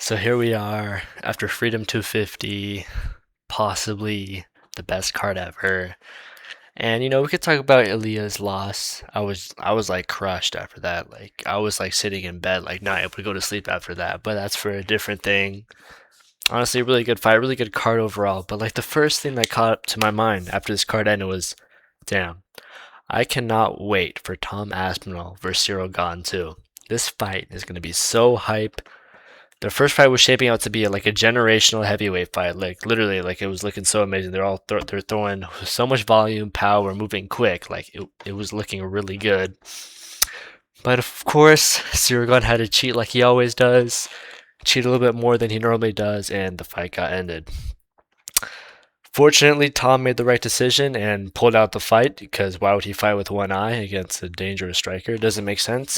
So here we are after Freedom 250, possibly the best card ever. And we could talk about Elia's loss. I was like crushed after that. Like I was like sitting in bed, like not able to go to sleep after that. But that's for a different thing. Honestly, really good fight, really good card overall. But like the first thing that caught up to my mind after this card ended was, damn, I cannot wait for Tom Aspinall versus Cyril Gahn too. This fight is gonna be so hype. The first fight was shaping out to be like a generational heavyweight fight. Like literally, like it was looking so amazing. They're throwing so much volume, power, moving quick. Like it was looking really good. But of course, Sirigun had to cheat like he always does. Cheat a little bit more than he normally does, and the fight got ended. Fortunately, Tom made the right decision and pulled out the fight because why would he fight with one eye against a dangerous striker? It doesn't make sense.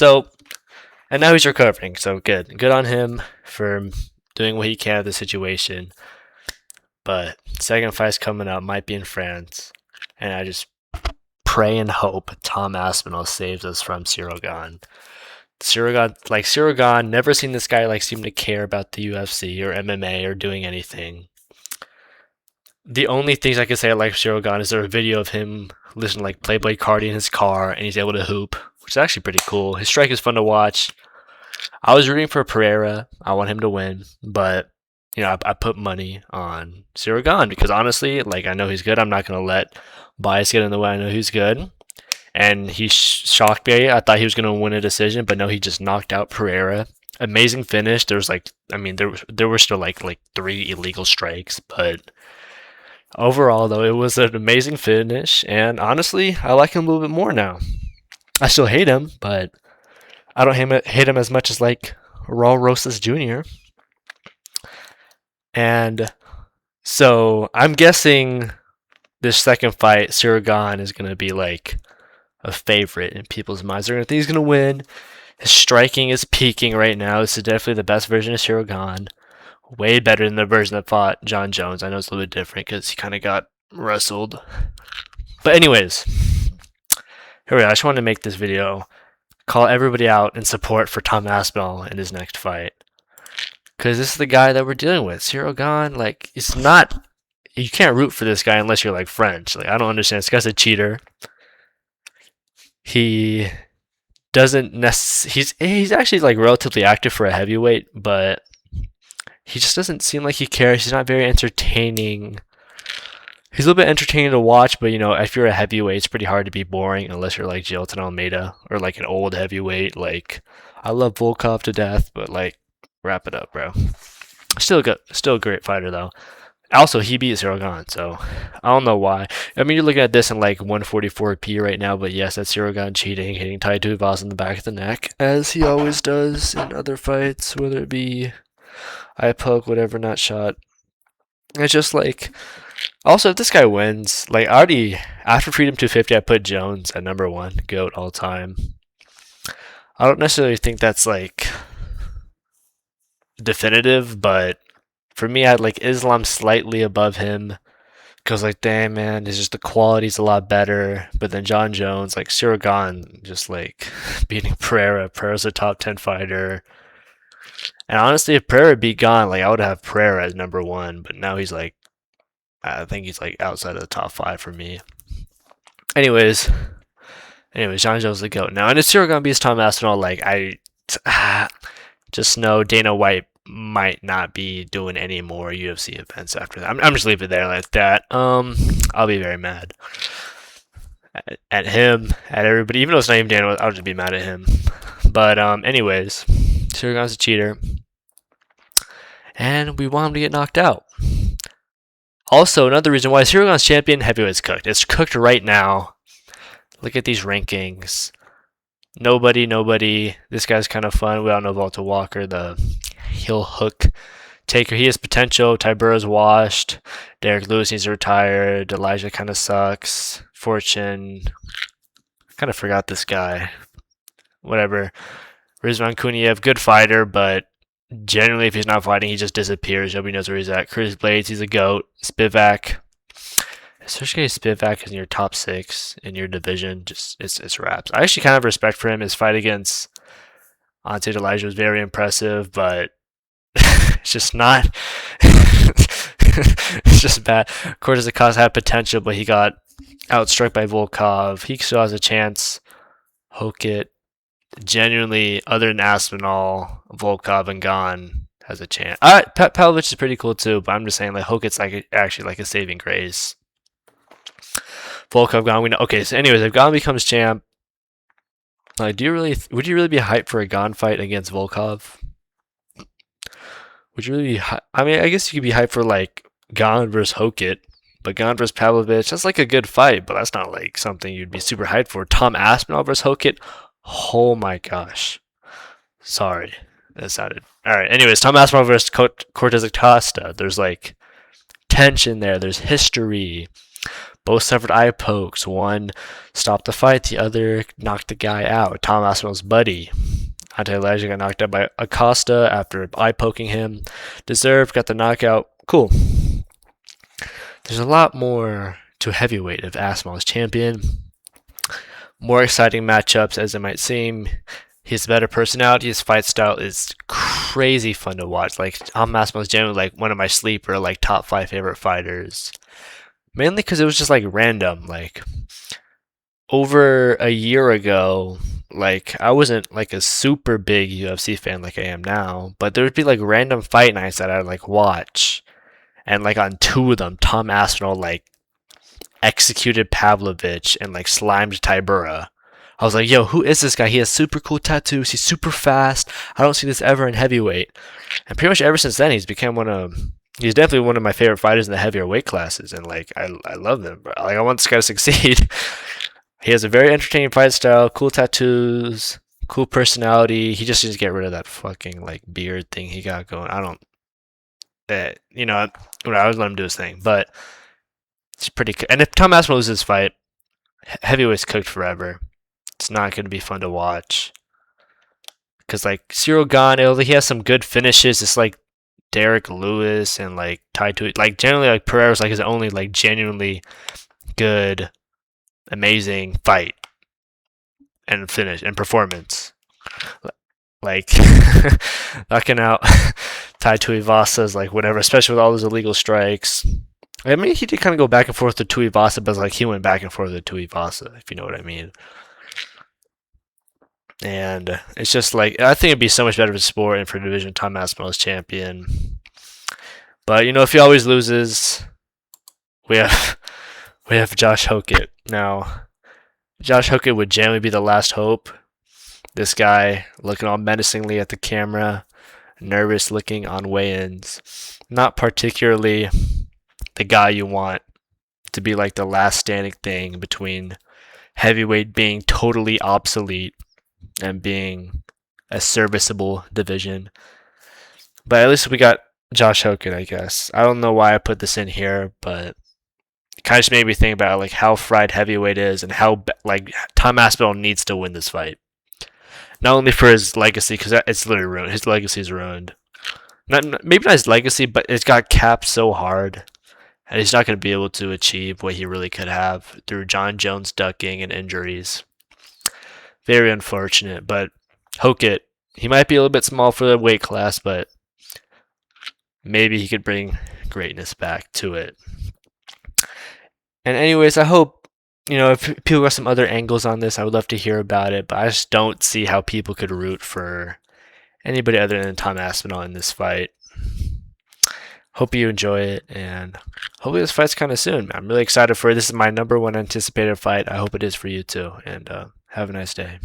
And now he's recovering, so good. Good on him for doing what he can with the situation. But second fight's coming up, might be in France. And I just pray and hope Tom Aspinall saves us from Cyril Gahn. Cyril Gahn, never seen this guy like seem to care about the UFC or MMA or doing anything. The only things I can say I like Cyril Gahn is there a video of him listening to like Playboy Cardi in his car and he's able to hoop, which is actually pretty cool. His strike is fun to watch. I was rooting for Pereira. I want him to win, but I put money on Cyril Gahn because honestly, like I know he's good. I'm not gonna let bias get in the way. I know he's good, and he shocked me. I thought he was gonna win a decision, but no, he just knocked out Pereira. Amazing finish. There was like, I mean, there were still like three illegal strikes, but overall though, it was an amazing finish. And honestly, I like him a little bit more now. I still hate him, but I don't hate him as much as like Raul Rosas Jr. And so I'm guessing this second fight, Sirigan is going to be like a favorite in people's minds. They're going to think he's going to win. His striking is peaking right now. This is definitely the best version of Sirigan. Way better than the version that fought John Jones. I know it's a little bit different because he kind of got wrestled. But anyways, here we go. I just wanted to make this video, call everybody out in support for Tom Aspinall in his next fight. Because this is the guy that we're dealing with. Cyril Gahn, like, it's not. You can't root for this guy unless you're like French. Like, I don't understand. This guy's a cheater. He doesn't he's actually like relatively active for a heavyweight, but he just doesn't seem like he cares. He's not very entertaining. He's a little bit entertaining to watch, but if you're a heavyweight, it's pretty hard to be boring unless you're like Jilton Almeida or like an old heavyweight. Like, I love Volkov to death, but like, wrap it up, bro. Still a great fighter though. Also, he beat Cyril Gahn, so I don't know why. I mean, you're looking at this in like 144p right now, but yes, that's Cyril Gahn cheating, hitting Tai Tuivasa in the back of the neck, as he always does in other fights, whether it be eye poke, whatever, not shot. It's just like, also if this guy wins, like I already after Freedom 250, I put Jones at number one, GOAT all time. I don't necessarily think that's like definitive, but for me, I had like Islam slightly above him because like, damn man, it's just the quality's a lot better. But then John Jones, like Cyril Gahn, just like beating Pereira. Pereira's a top 10 fighter. And honestly, if Pereira beat Gahn, like I would have Pereira as number one. But now he's like, I think he's like outside of the top five for me. Anyways, John Jones is the GOAT now. And if Cyril Gahn beats Tom Aspinall, like I just know Dana White might not be doing any more UFC events after that. I'm just leaving it there like that. I'll be very mad at him, at everybody. Even though it's not even Dana, I'll just be mad at him. But anyways, Sirigan's a cheater, and we want him to get knocked out. Also, another reason why Sirigan's champion heavyweight's cooked. It's cooked right now. Look at these rankings. Nobody. This guy's kind of fun. We all know Volta Walker, the heel hook taker. He has potential. Tybura's washed. Derek Lewis needs to retire. Elijah kind of sucks. Fortune. Kind of forgot this guy. Whatever. Rizvan Kuniev, good fighter, but generally if he's not fighting, he just disappears. Nobody knows where he's at. Curtis Blades, he's a GOAT. Spivak. Sergey Spivak is in your top six in your division. Just it's wraps. I actually kind of have respect for him. His fight against Ante Elijah was very impressive, but It's just not. It's just bad. Cortez Acosta had potential, but he got outstruck by Volkov. He still has a chance. Hokit, genuinely, other than Aspinall, Volkov, and Gon, has a chance. Pavlovich is pretty cool too, but I'm just saying like Hokit's like actually like a saving grace. Volkov, Gon, we know. Okay, so anyways, if Gon becomes champ, like, would you really be hyped for a Gon fight against Volkov? Would you really be? I mean, I guess you could be hyped for like Gon versus Hokit, but Gon versus Pavlovich, that's like a good fight, but that's not like something you'd be super hyped for. Tom Aspinall versus Hokit, oh my gosh. Sorry, that sounded all right. Anyways, Tom Aspinall versus Cortez Acosta. There's like tension there. There's history. Both suffered eye pokes. One stopped the fight. The other knocked the guy out. Tom Aspinall's buddy. Ante Elijah got knocked out by Acosta after eye poking him. Deserved, got the knockout. Cool. There's a lot more to heavyweight if Aspinall is champion. More exciting matchups as it might seem. He has a better personality. His fight style is crazy fun to watch. Like Tom Aspinall is generally like one of my sleeper like top 5 favorite fighters. Mainly because it was just like random. Like over a year ago, like I wasn't like a super big UFC fan like I am now, but there would be like random fight nights that I'd like watch, and like on 2 of them, Tom Aspinall like executed Pavlovich and like slimed Tybura. I was like, yo, who is this guy? He has super cool tattoos. He's super fast. I don't see this ever in heavyweight. And pretty much ever since then, he's definitely one of my favorite fighters in the heavier weight classes. And like, I love him. Like, I want this guy to succeed. He has a very entertaining fight style, cool tattoos, cool personality. He just needs to get rid of that fucking like beard thing he got going. I don't, you know, I would let him do his thing. But it's pretty. And if Tom Aspinall loses his fight, heavyweight's cooked forever. It's not going to be fun to watch. Because, like, Cyril Gane, he has some good finishes. It's like Derek Lewis and, like, Tai Tui. Like, generally, like, Pereira's, like, his only, like, genuinely good, amazing fight and finish and performance. Like, knocking out Tai Tuivasa is, like, whatever, especially with all those illegal strikes. I mean, he did kind of go back and forth with Tuivasa, but, like, he went back and forth with Tuivasa, if you know what I mean. And it's just like, I think it'd be so much better for the sport and for division Tom Aspinall as champion. But you know, if he always loses, we have we have Josh Hokit. Now, Josh Hokit would generally be the last hope. This guy looking all menacingly at the camera, nervous looking on weigh-ins. Not particularly the guy you want to be like the last standing thing between heavyweight being totally obsolete and being a serviceable division. But at least we got Josh Hokit, I guess. I don't know why I put this in here, but it kind of just made me think about like how fried heavyweight is and how like Tom Aspinall needs to win this fight. Not only for his legacy, because it's literally ruined. His legacy is ruined. Maybe not his legacy, but it's got capped so hard, and he's not going to be able to achieve what he really could have through John Jones ducking and injuries. Very unfortunate, but Hokit, he might be a little bit small for the weight class, but maybe he could bring greatness back to it. And anyways, I hope, you know, if people got some other angles on this, I would love to hear about it, but I just don't see how people could root for anybody other than Tom Aspinall in this fight. Hope you enjoy it, and hopefully this fight's kind of soon. I'm really excited for it. This is my #1 anticipated fight. I hope it is for you too, and have a nice day.